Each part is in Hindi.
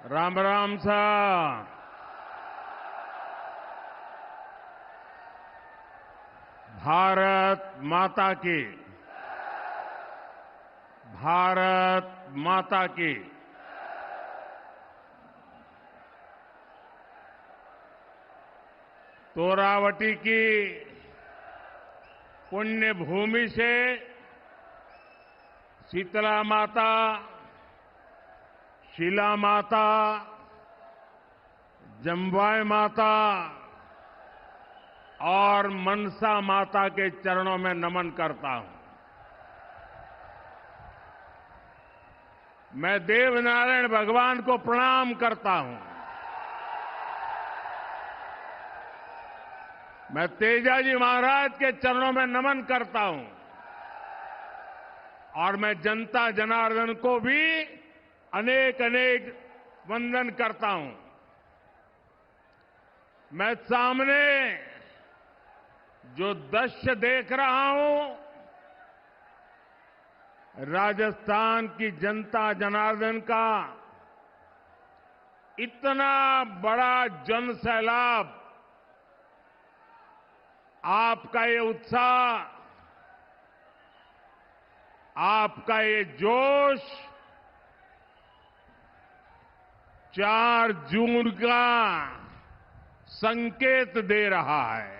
राम राम साहब। भारत माता की। भारत माता की। तोरावटी की पुण्य भूमि से शीतला माता, शिला माता, जम्बाई माता और मनसा माता के चरणों में नमन करता हूं। मैं देवनारायण भगवान को प्रणाम करता हूं। मैं तेजाजी महाराज के चरणों में नमन करता हूं और मैं जनता जनार्दन को भी अनेक अनेक वंदन करता हूं। मैं सामने जो दृश्य देख रहा हूं, राजस्थान की जनता जनार्दन का इतना बड़ा जन सैलाब, आपका ये उत्साह, आपका ये जोश 4 जून का संकेत दे रहा है।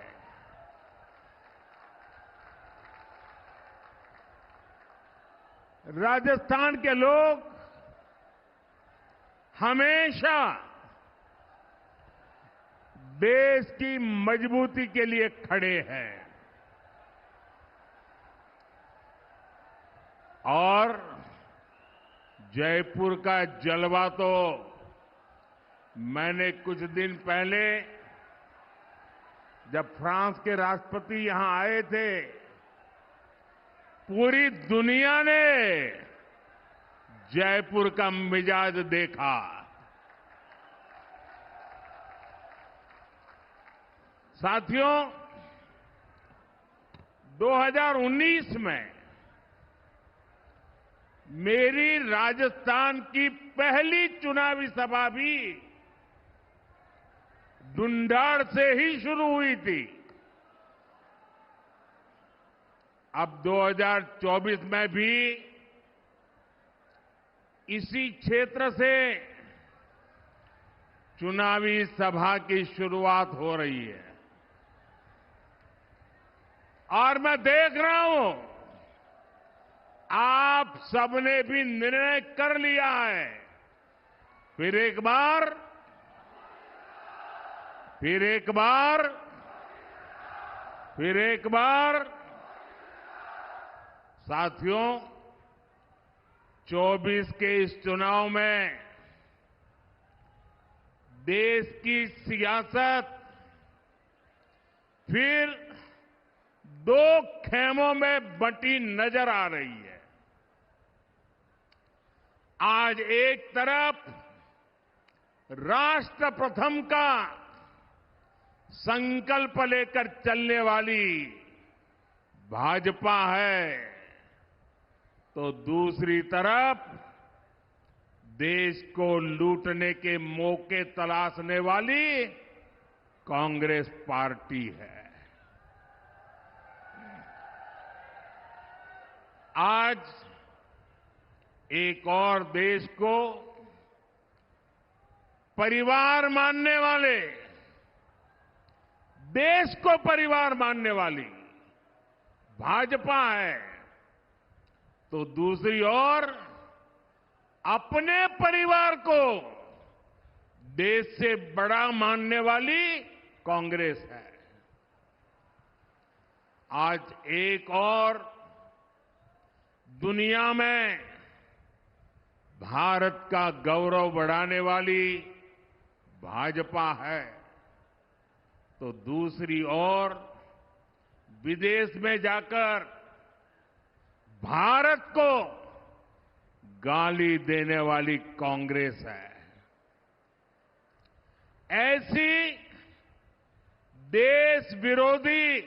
राजस्थान के लोग हमेशा देश की मजबूती के लिए खड़े हैं और जयपुर का जलवा तो मैंने कुछ दिन पहले जब फ्रांस के राष्ट्रपति यहां आए थे, पूरी दुनिया ने जयपुर का मिजाज देखा। साथियों, 2019 में मेरी राजस्थान की पहली चुनावी सभा भी ढूंढाड़ से ही शुरू हुई थी। अब 2024 में भी इसी क्षेत्र से चुनावी सभा की शुरुआत हो रही है और मैं देख रहा हूं आप सबने भी निर्णय कर लिया है। फिर एक बार फिर एक बार फिर एक बार साथियों, 24 के इस चुनाव में देश की सियासत फिर 2 खेमों में बंटी नजर आ रही है। आज एक तरफ राष्ट्र प्रथम का संकल्प लेकर चलने वाली भाजपा है, तो दूसरी तरफ देश को लूटने के मौके तलाशने वाली कांग्रेस पार्टी है। आज एक और देश को परिवार मानने वाले, देश को परिवार मानने वाली भाजपा है, तो दूसरी ओर अपने परिवार को देश से बड़ा मानने वाली कांग्रेस है। आज एक और दुनिया में भारत का गौरव बढ़ाने वाली भाजपा है, तो दूसरी ओर विदेश में जाकर भारत को गाली देने वाली कांग्रेस है। ऐसी देश विरोधी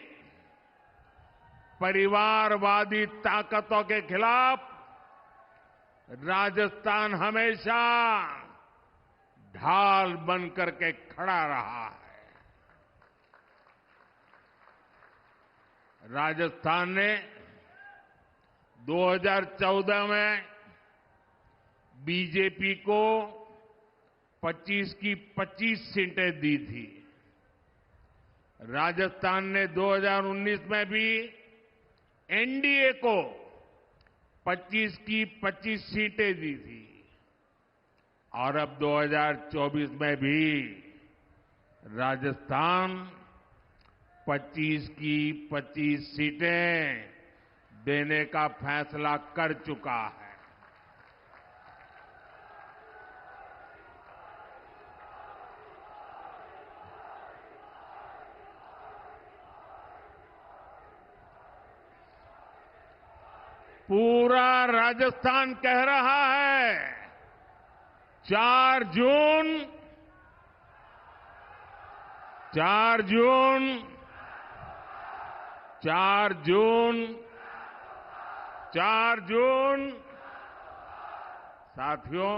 परिवारवादी ताकतों के खिलाफ राजस्थान हमेशा ढाल बन करके खड़ा रहा है। राजस्थान ने 2014 में बीजेपी को 25 की 25 सीटें दी थी। राजस्थान ने 2019 में भी एनडीए को 25 की 25 सीटें दी थी और अब 2024 में भी राजस्थान 25 की 25 सीटें देने का फैसला कर चुका है। पूरा राजस्थान कह रहा है 4 जून 4 जून 4 जून 4 जून। साथियों,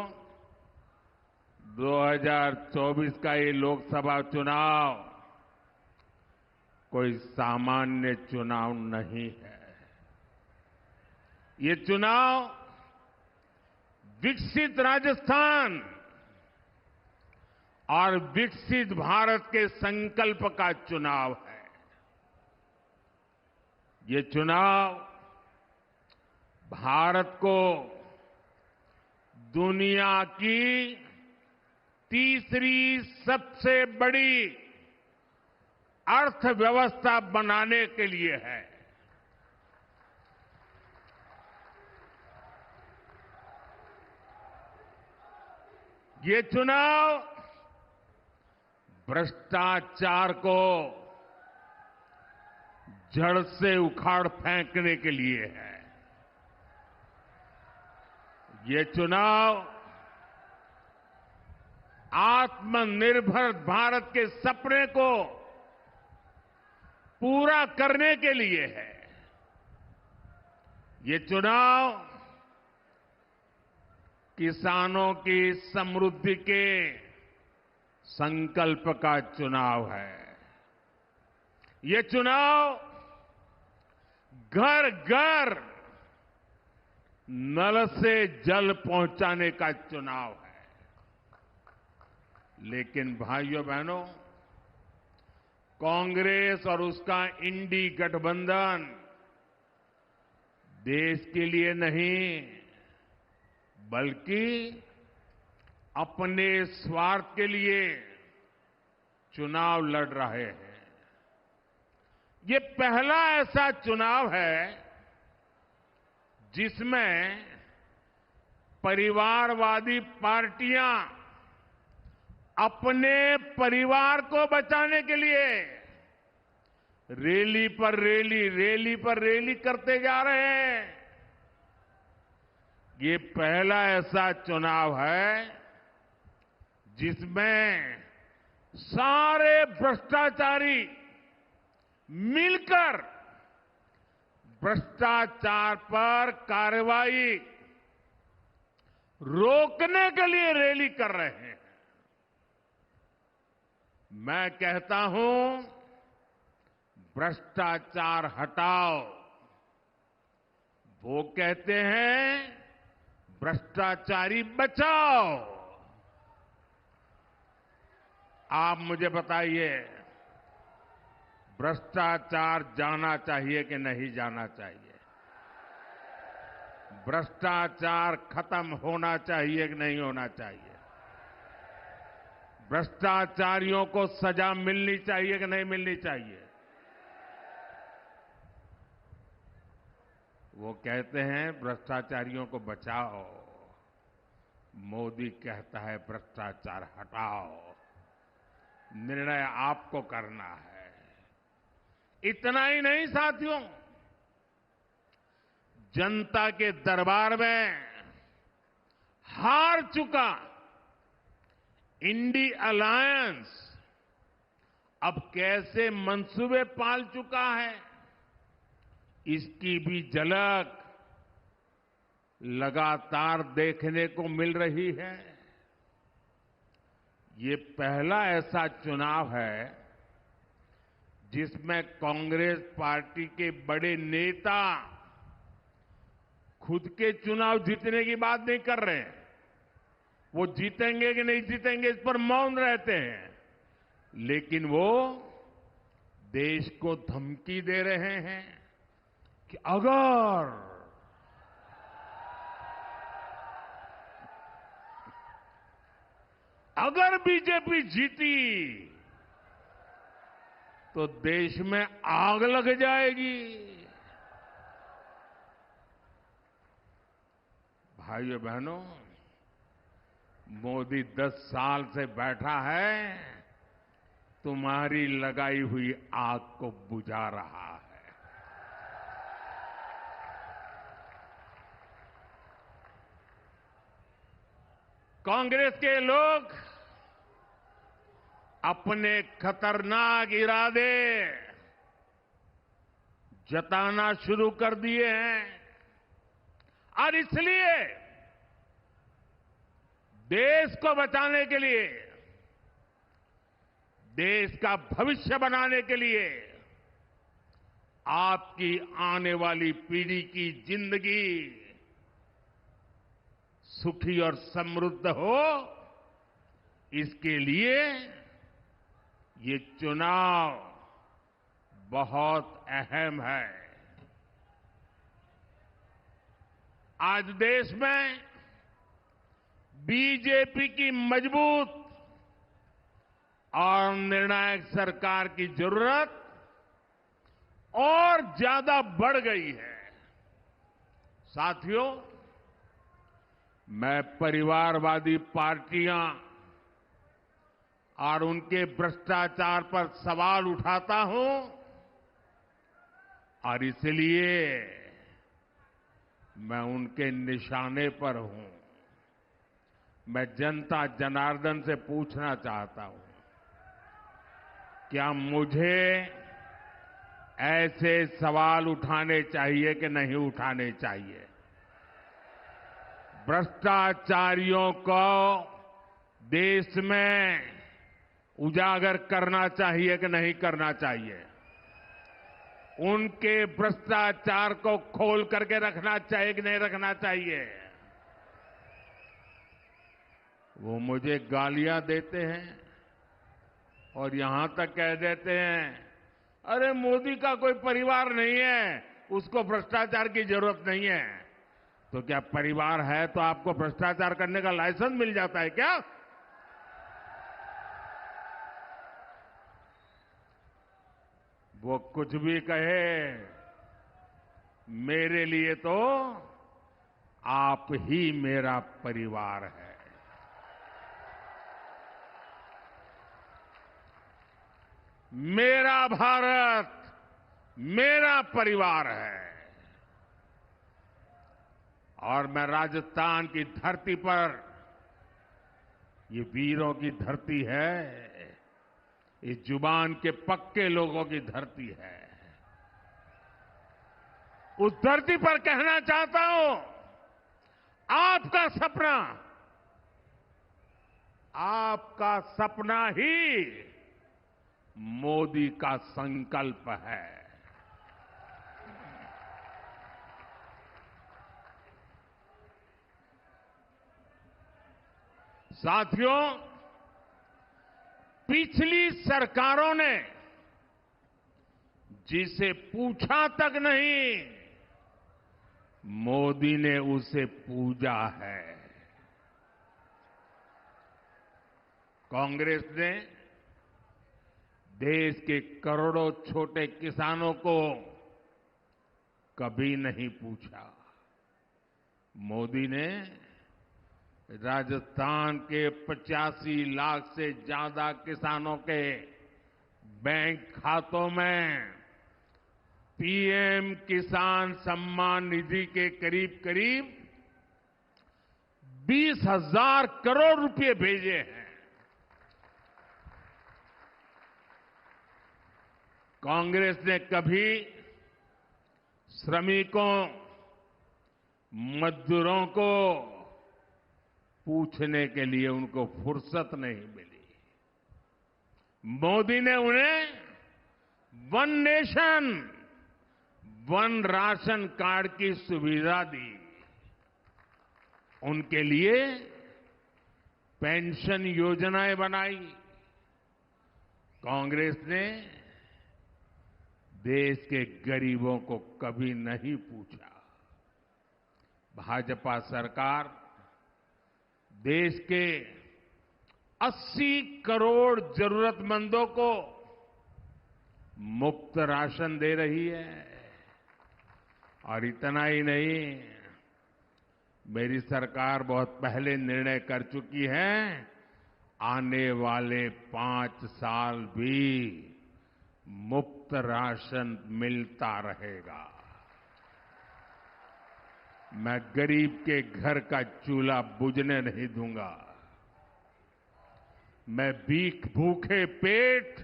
2024 का ये लोकसभा चुनाव कोई सामान्य चुनाव नहीं है। ये चुनाव विकसित राजस्थान और विकसित भारत के संकल्प का चुनाव है। ये चुनाव भारत को दुनिया की तीसरी सबसे बड़ी अर्थव्यवस्था बनाने के लिए है। ये चुनाव भ्रष्टाचार को जड़ से उखाड़ फेंकने के लिए है। ये चुनाव आत्मनिर्भर भारत के सपने को पूरा करने के लिए है। ये चुनाव किसानों की समृद्धि के संकल्प का चुनाव है। ये चुनाव घर घर नल से जल पहुंचाने का चुनाव है। लेकिन भाइयों बहनों, कांग्रेस और उसका इंडी गठबंधन देश के लिए नहीं बल्कि अपने स्वार्थ के लिए चुनाव लड़ रहे हैं। ये पहला ऐसा चुनाव है जिसमें परिवारवादी पार्टियां अपने परिवार को बचाने के लिए रैली पर रैली करते जा रहे हैं। ये पहला ऐसा चुनाव है जिसमें सारे भ्रष्टाचारी मिलकर भ्रष्टाचार पर कार्रवाई रोकने के लिए रैली कर रहे हैं। मैं कहता हूं, भ्रष्टाचार हटाओ। वो कहते हैं भ्रष्टाचारी बचाओ। आप मुझे बताइए, भ्रष्टाचार जाना चाहिए कि नहीं जाना चाहिए? भ्रष्टाचार खत्म होना चाहिए कि नहीं होना चाहिए? भ्रष्टाचारियों को सजा मिलनी चाहिए कि नहीं मिलनी चाहिए? वो कहते हैं भ्रष्टाचारियों को बचाओ, मोदी कहता है भ्रष्टाचार हटाओ। निर्णय आपको करना है। इतना ही नहीं साथियों, जनता के दरबार में हार चुका इंडी अलायंस अब कैसे मंसूबे पाल चुका है, इसकी भी झलक लगातार देखने को मिल रही है। ये पहला ऐसा चुनाव है जिसमें कांग्रेस पार्टी के बड़े नेता खुद के चुनाव जीतने की बात नहीं कर रहे हैं। वो जीतेंगे कि नहीं जीतेंगे इस पर मौन रहते हैं, लेकिन वो देश को धमकी दे रहे हैं कि अगर बीजेपी जीती तो देश में आग लग जाएगी। भाइयों बहनों, मोदी 10 साल से बैठा है, तुम्हारी लगाई हुई आग को बुझा रहा है। कांग्रेस के लोग अपने खतरनाक इरादे जताना शुरू कर दिए हैं और इसलिए देश को बचाने के लिए, देश का भविष्य बनाने के लिए, आपकी आने वाली पीढ़ी की जिंदगी सुखी और समृद्ध हो, इसके लिए ये चुनाव बहुत अहम है। आज देश में बीजेपी की मजबूत और निर्णायक सरकार की जरूरत और ज्यादा बढ़ गई है। साथियों, मैं परिवारवादी पार्टियां और उनके भ्रष्टाचार पर सवाल उठाता हूं और इसलिए मैं उनके निशाने पर हूं। मैं जनता जनार्दन से पूछना चाहता हूं, क्या मुझे ऐसे सवाल उठाने चाहिए कि नहीं उठाने चाहिए? भ्रष्टाचारियों को देश में उजागर करना चाहिए कि नहीं करना चाहिए? उनके भ्रष्टाचार को खोल करके रखना चाहिए कि नहीं रखना चाहिए? वो मुझे गालियां देते हैं और यहां तक कह देते हैं, अरे मोदी का कोई परिवार नहीं है, उसको भ्रष्टाचार की जरूरत नहीं है। तो क्या परिवार है तो आपको भ्रष्टाचार करने का लाइसेंस मिल जाता है क्या? वो कुछ भी कहे, मेरे लिए तो आप ही मेरा परिवार है। मेरा भारत मेरा परिवार है। और मैं राजस्थान की धरती पर, ये वीरों की धरती है, इस जुबान के पक्के लोगों की धरती है, उस धरती पर कहना चाहता हूं, आपका सपना ही मोदी का संकल्प है। साथियों, पिछली सरकारों ने जिसे पूछा तक नहीं, मोदी ने उसे पूजा है। कांग्रेस ने देश के करोड़ों छोटे किसानों को कभी नहीं पूछा। मोदी ने राजस्थान के 85 लाख से ज्यादा किसानों के बैंक खातों में पीएम किसान सम्मान निधि के करीब करीब 20,000 करोड़ रुपए भेजे हैं। कांग्रेस ने कभी श्रमिकों, मजदूरों को पूछने के लिए उनको फुर्सत नहीं मिली। मोदी ने उन्हें one nation one ration card की सुविधा दी। उनके लिए पेंशन योजनाएं बनाई। कांग्रेस ने देश के गरीबों को कभी नहीं पूछा। भाजपा सरकार देश के 80 करोड़ जरूरतमंदों को मुफ्त राशन दे रही है। और इतना ही नहीं, मेरी सरकार बहुत पहले निर्णय कर चुकी है, आने वाले 5 साल भी मुफ्त राशन मिलता रहेगा। मैं गरीब के घर का चूल्हा बुझने नहीं दूंगा। मैं भूखे पेट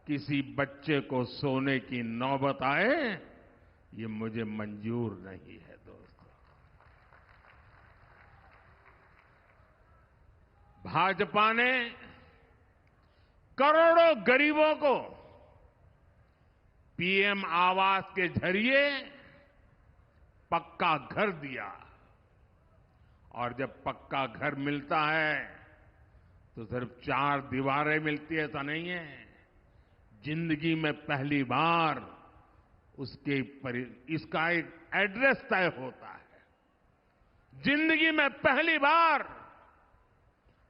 किसी बच्चे को सोने की नौबत आए, ये मुझे मंजूर नहीं है दोस्तों। भाजपा ने करोड़ों गरीबों को पीएम आवास के जरिए पक्का घर दिया। और जब पक्का घर मिलता है तो सिर्फ 4 दीवारें मिलती है, ऐसा नहीं है। जिंदगी में पहली बार इसका एक एड्रेस तय होता है। जिंदगी में पहली बार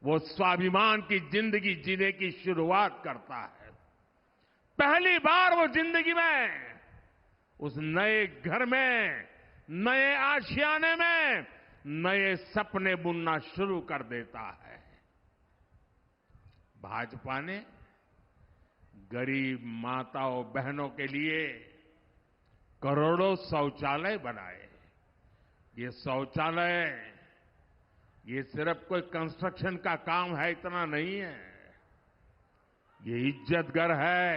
वो स्वाभिमान की जिंदगी जीने की शुरुआत करता है। पहली बार वो जिंदगी में उस नए घर में, नए आशियाने में नए सपने बुनना शुरू कर देता है। भाजपा ने गरीब माताओं बहनों के लिए करोड़ों शौचालय बनाए। ये शौचालय ये सिर्फ कोई कंस्ट्रक्शन का काम है, इतना नहीं है। ये इज्जत घर है।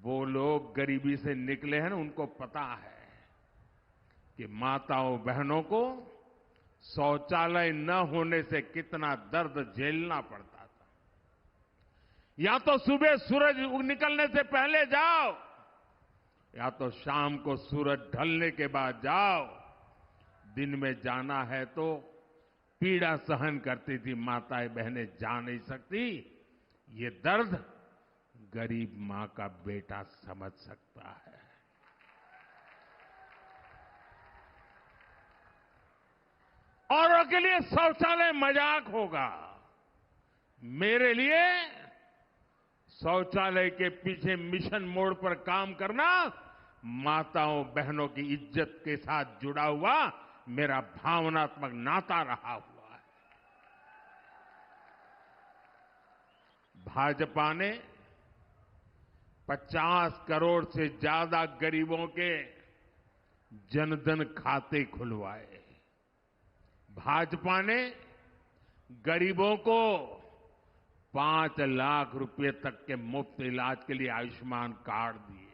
वो लोग गरीबी से निकले हैं ना, उनको पता है कि माताओं बहनों को शौचालय न होने से कितना दर्द झेलना पड़ता था। या तो सुबह सूरज निकलने से पहले जाओ, या तो शाम को सूरज ढलने के बाद जाओ। दिन में जाना है तो पीड़ा सहन करती थी माताएं बहनें, जा नहीं सकती। ये दर्द गरीब मां का बेटा समझ सकता है। औरों के लिए शौचालय मजाक होगा, मेरे लिए शौचालय के पीछे मिशन मोड पर काम करना माताओं बहनों की इज्जत के साथ जुड़ा हुआ मेरा भावनात्मक नाता रहा हुआ है। भाजपा ने 50 करोड़ से ज्यादा गरीबों के जनधन खाते खुलवाए। भाजपा ने गरीबों को 5 लाख रुपए तक के मुफ्त इलाज के लिए आयुष्मान कार्ड दिए।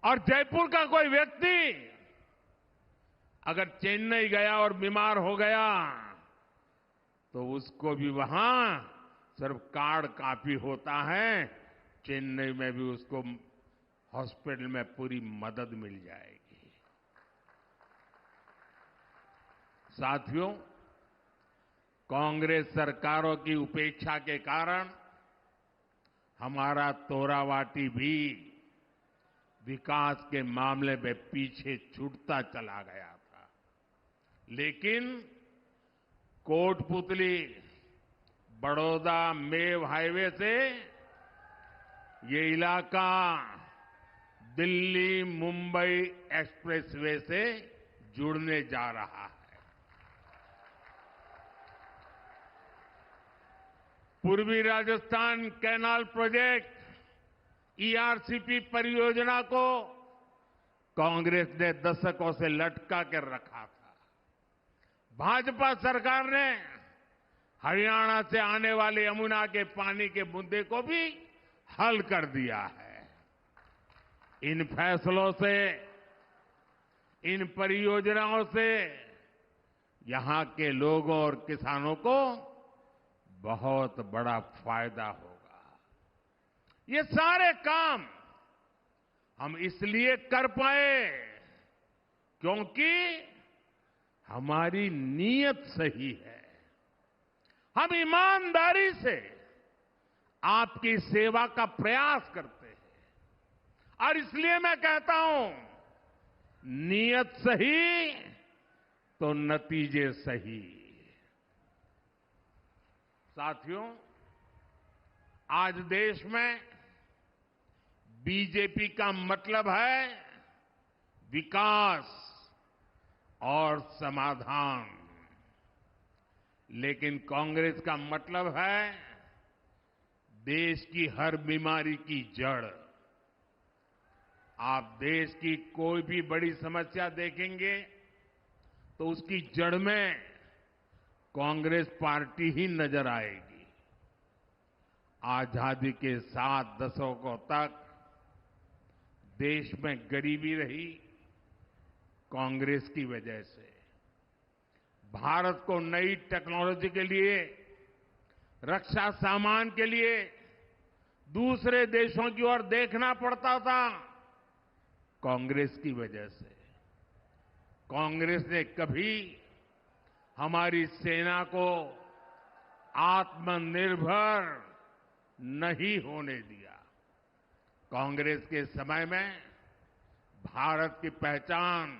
और जयपुर का कोई व्यक्ति अगर चेन्नई गया और बीमार हो गया तो उसको भी वहां सिर्फ कार्ड काफी होता है। चेन्नई में भी उसको हॉस्पिटल में पूरी मदद मिल जाएगी। साथियों, कांग्रेस सरकारों की उपेक्षा के कारण हमारा तोरावाटी भी विकास के मामले में पीछे छूटता चला गया था। लेकिन कोटपुतली बड़ौदा मेव हाईवे से ये इलाका दिल्ली मुंबई एक्सप्रेसवे से जुड़ने जा रहा है। पूर्वी राजस्थान कैनाल प्रोजेक्ट ईआरसीपी परियोजना को कांग्रेस ने दशकों से लटका कर रखा था। भाजपा सरकार ने हरियाणा से आने वाले यमुना के पानी के मुद्दे को भी हल कर दिया है। इन फैसलों से, इन परियोजनाओं से यहां के लोगों और किसानों को बहुत बड़ा फायदा होगा। ये सारे काम हम इसलिए कर पाए क्योंकि हमारी नीयत सही है। हम ईमानदारी से आपकी सेवा का प्रयास करते हैं और इसलिए मैं कहता हूं, नीयत सही तो नतीजे सही। साथियों, आज देश में बीजेपी का मतलब है विकास और समाधान, लेकिन कांग्रेस का मतलब है देश की हर बीमारी की जड़। आप देश की कोई भी बड़ी समस्या देखेंगे तो उसकी जड़ में कांग्रेस पार्टी ही नजर आएगी। आजादी के 7 दशकों तक देश में गरीबी रही कांग्रेस की वजह से। भारत को नई टेक्नोलॉजी के लिए, रक्षा सामान के लिए दूसरे देशों की ओर देखना पड़ता था कांग्रेस की वजह से। कांग्रेस ने कभी हमारी सेना को आत्मनिर्भर नहीं होने दिया। कांग्रेस के समय में भारत की पहचान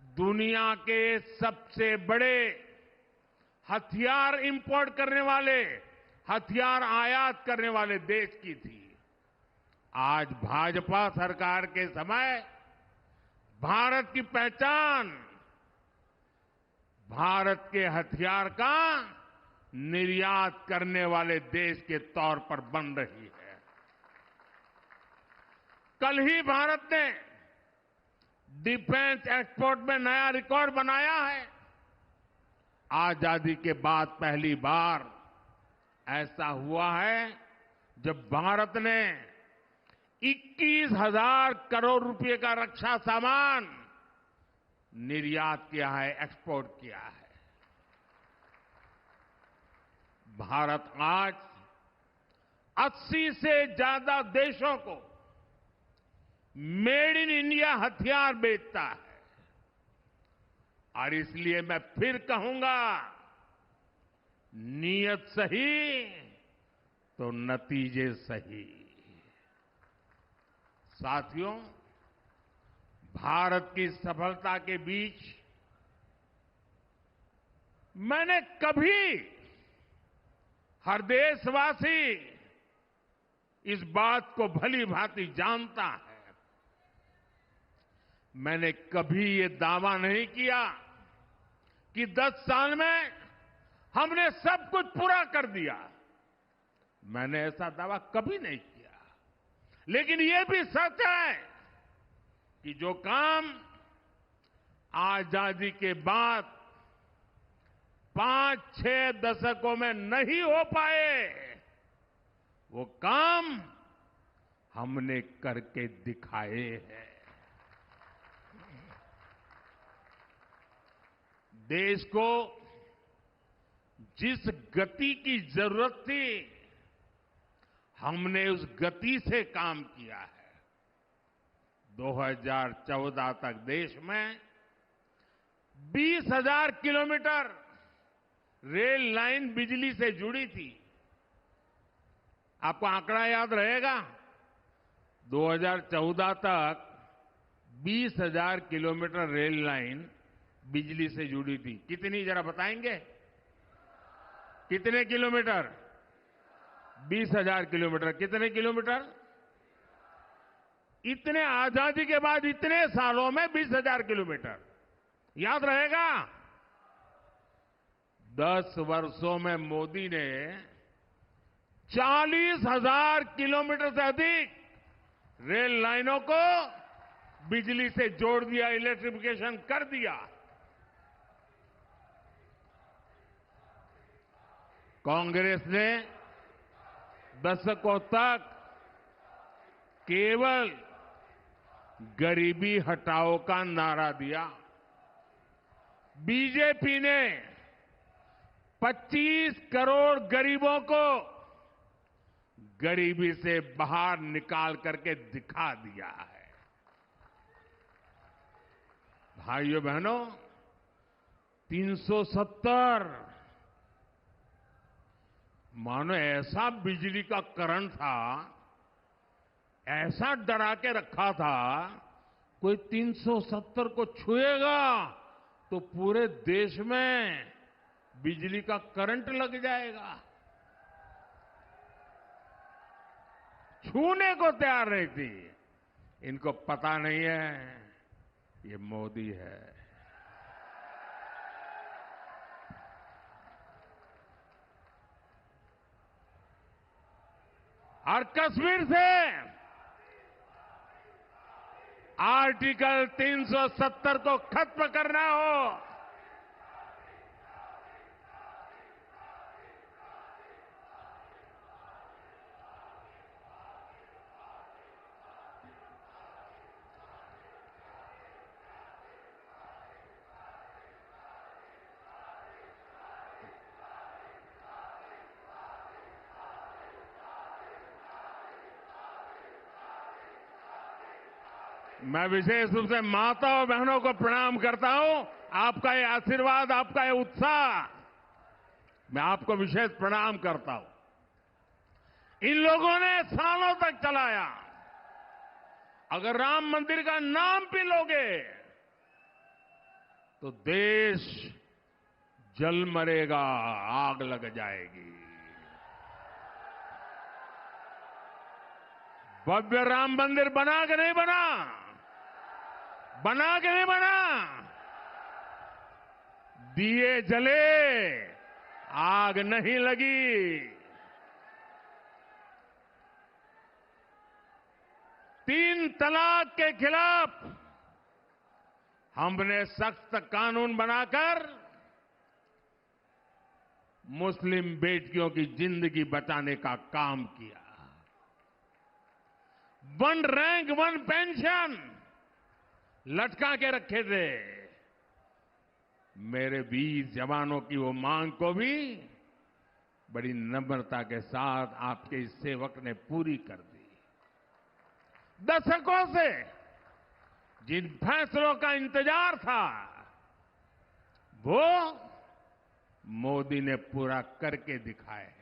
दुनिया के सबसे बड़े हथियार इंपोर्ट करने वाले, हथियार आयात करने वाले देश की थी। आज भाजपा सरकार के समय भारत की पहचान भारत के हथियार का निर्यात करने वाले देश के तौर पर बन रही है। कल ही भारत ने डिफेंस एक्सपोर्ट में नया रिकॉर्ड बनाया है। आजादी के बाद पहली बार ऐसा हुआ है जब भारत ने 21,000 करोड़ रुपए का रक्षा सामान निर्यात किया है, एक्सपोर्ट किया है। भारत आज 80 से ज्यादा देशों को मेड इन इंडिया हथियार बेचता है। और इसलिए मैं फिर कहूंगा, नीयत सही तो नतीजे सही। साथियों, भारत की सफलता के बीच मैंने कभी, हर देशवासी इस बात को भली भांति जानता है, मैंने कभी ये दावा नहीं किया कि 10 साल में हमने सब कुछ पूरा कर दिया। मैंने ऐसा दावा कभी नहीं किया। लेकिन ये भी सच है कि जो काम आजादी के बाद 5-6 दशकों में नहीं हो पाए, वो काम हमने करके दिखाए हैं। देश को जिस गति की जरूरत थी, हमने उस गति से काम किया है। 2014 तक देश में 20,000 किलोमीटर रेल लाइन बिजली से जुड़ी थी। आपको आंकड़ा याद रहेगा, 2014 तक 20,000 किलोमीटर रेल लाइन बिजली से जुड़ी थी। कितनी, जरा बताएंगे? कितने किलोमीटर? 20,000 किलोमीटर। कितने किलोमीटर? इतने आजादी के बाद इतने सालों में 20,000 किलोमीटर। याद रहेगा? 10 वर्षों में मोदी ने 40,000 किलोमीटर से अधिक रेल लाइनों को बिजली से जोड़ दिया, इलेक्ट्रिफिकेशन कर दिया। कांग्रेस ने दशकों तक केवल गरीबी हटाओ का नारा दिया। बीजेपी ने 25 करोड़ गरीबों को गरीबी से बाहर निकाल करके दिखा दिया है। भाइयों बहनों, 370 मानो ऐसा बिजली का करंट था, ऐसा डरा के रखा था, कोई 370 को छुएगा तो पूरे देश में बिजली का करंट लग जाएगा। छूने को तैयार नहीं थी। इनको पता नहीं है ये मोदी है। और कश्मीर से आर्टिकल 370 को खत्म करना हो, मैं विशेष रूप से माता और बहनों को प्रणाम करता हूं। आपका ये आशीर्वाद, आपका ये उत्साह, मैं आपको विशेष प्रणाम करता हूं। इन लोगों ने सालों तक चलाया। अगर राम मंदिर का नाम भी लोगे तो देश जल मरेगा, आग लग जाएगी। भव्य राम मंदिर बना के नहीं बना, बना के नहीं बना, दिए जले, आग नहीं लगी। 3 तलाक के खिलाफ हमने सख्त कानून बनाकर मुस्लिम बेटियों की जिंदगी बचाने का काम किया। 1 रैंक 1 पेंशन लटका के रखे थे। मेरे वीर जवानों की वो मांग को भी बड़ी नम्रता के साथ आपके इस सेवक ने पूरी कर दी। दशकों से जिन फैसलों का इंतजार था, वो मोदी ने पूरा करके दिखाए हैं।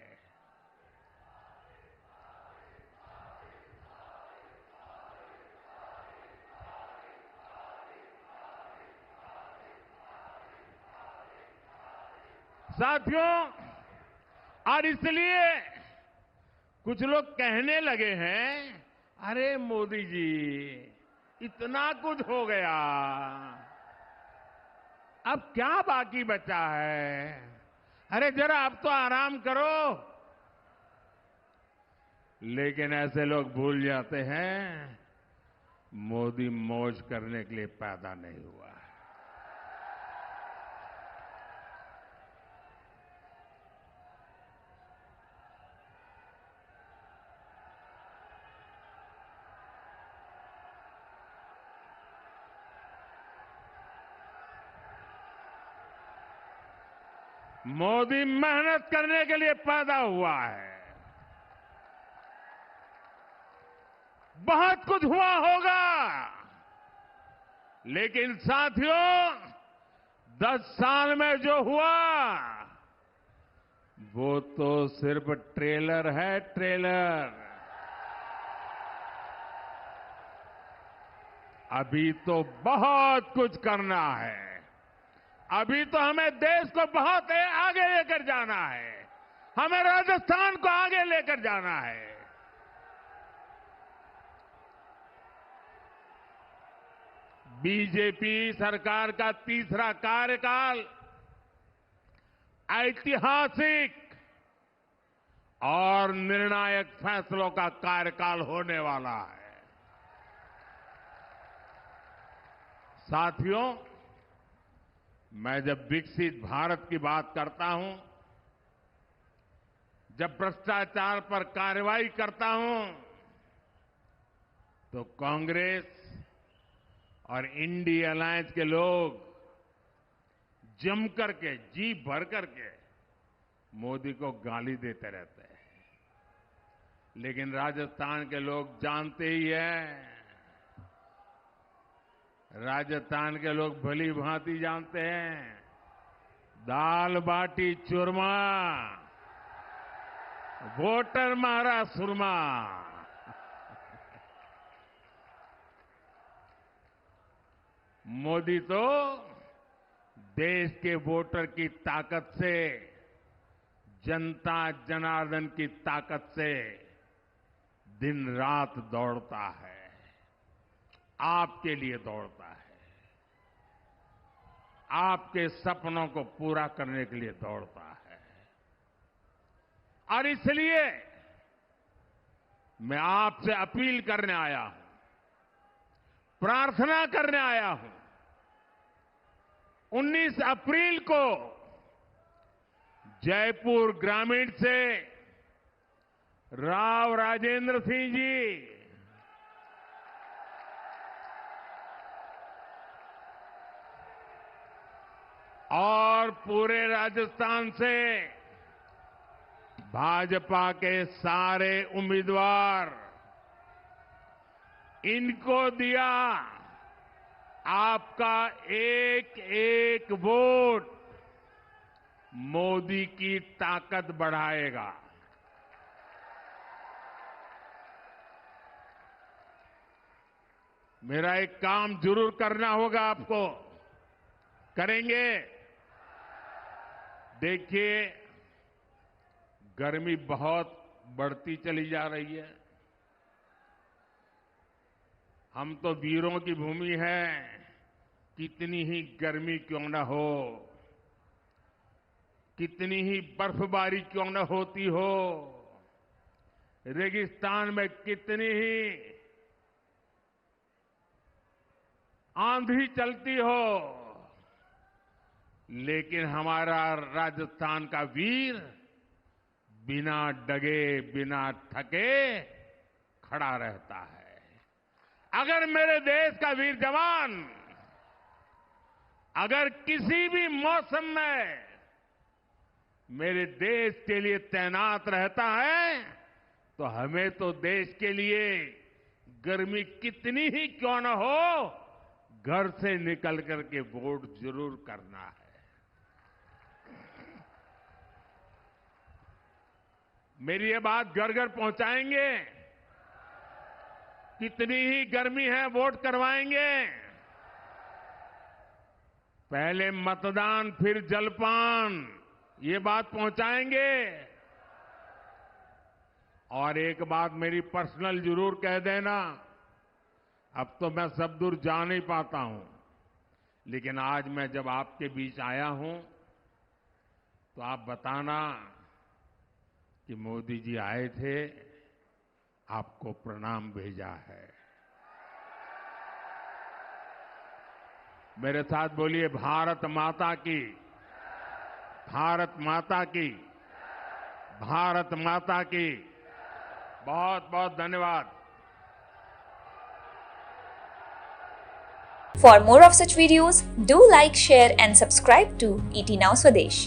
साथियों, और इसलिए कुछ लोग कहने लगे हैं, अरे मोदी जी इतना कुछ हो गया, अब क्या बाकी बचा है? अरे जरा अब तो आराम करो। लेकिन ऐसे लोग भूल जाते हैं, मोदी मौज करने के लिए पैदा नहीं हुआ है। मोदी मेहनत करने के लिए पैदा हुआ है। बहुत कुछ हुआ होगा, लेकिन साथियों 10 साल में जो हुआ वो तो सिर्फ ट्रेलर है, ट्रेलर। अभी तो बहुत कुछ करना है। अभी तो हमें देश को बहुत आगे लेकर जाना है। हमें राजस्थान को आगे लेकर जाना है। बीजेपी सरकार का तीसरा कार्यकाल ऐतिहासिक और निर्णायक फैसलों का कार्यकाल होने वाला है। साथियों, मैं जब विकसित भारत की बात करता हूं, जब भ्रष्टाचार पर कार्रवाई करता हूं, तो कांग्रेस और इंडिया अलायंस के लोग जम करके, जी भर करके मोदी को गाली देते रहते हैं, लेकिन राजस्थान के लोग जानते ही हैं, राजस्थान के लोग भली भांति जानते हैं, दाल बाटी चूरमा, वोटर मारा सुरमा। मोदी तो देश के वोटर की ताकत से, जनता जनार्दन की ताकत से दिन रात दौड़ता है, आपके लिए दौड़ता है, आपके सपनों को पूरा करने के लिए दौड़ता है। और इसलिए मैं आपसे अपील करने आया हूं, प्रार्थना करने आया हूं। 19 अप्रैल को जयपुर ग्रामीण से राव राजेंद्र सिंह जी और पूरे राजस्थान से भाजपा के सारे उम्मीदवार, इनको दिया आपका एक एक वोट मोदी की ताकत बढ़ाएगा। मेरा एक काम जरूर करना होगा आपको, करेंगे? देखिए, गर्मी बहुत बढ़ती चली जा रही है। हम तो वीरों की भूमि है, कितनी ही गर्मी क्यों न हो, कितनी ही बर्फबारी क्यों न होती हो, रेगिस्तान में कितनी ही आंधी चलती हो, लेकिन हमारा राजस्थान का वीर बिना डगे, बिना थके खड़ा रहता है। अगर मेरे देश का वीर जवान अगर किसी भी मौसम में मेरे देश के लिए तैनात रहता है, तो हमें तो देश के लिए गर्मी कितनी ही क्यों न हो, घर से निकल करके वोट जरूर करना है। मेरी ये बात घर घर पहुंचाएंगे? कितनी ही गर्मी है, वोट करवाएंगे? पहले मतदान फिर जलपान, ये बात पहुंचाएंगे? और एक बात मेरी पर्सनल जरूर कह देना, अब तो मैं सब दूर जा नहीं पाता हूं, लेकिन आज मैं जब आपके बीच आया हूं तो आप बताना कि मोदी जी आए थे, आपको प्रणाम भेजा है। मेरे साथ बोलिए, भारत माता की, भारत माता की, भारत माता की। बहुत बहुत धन्यवाद। For more of such videos, do like, share and subscribe to ET Now Swadesh.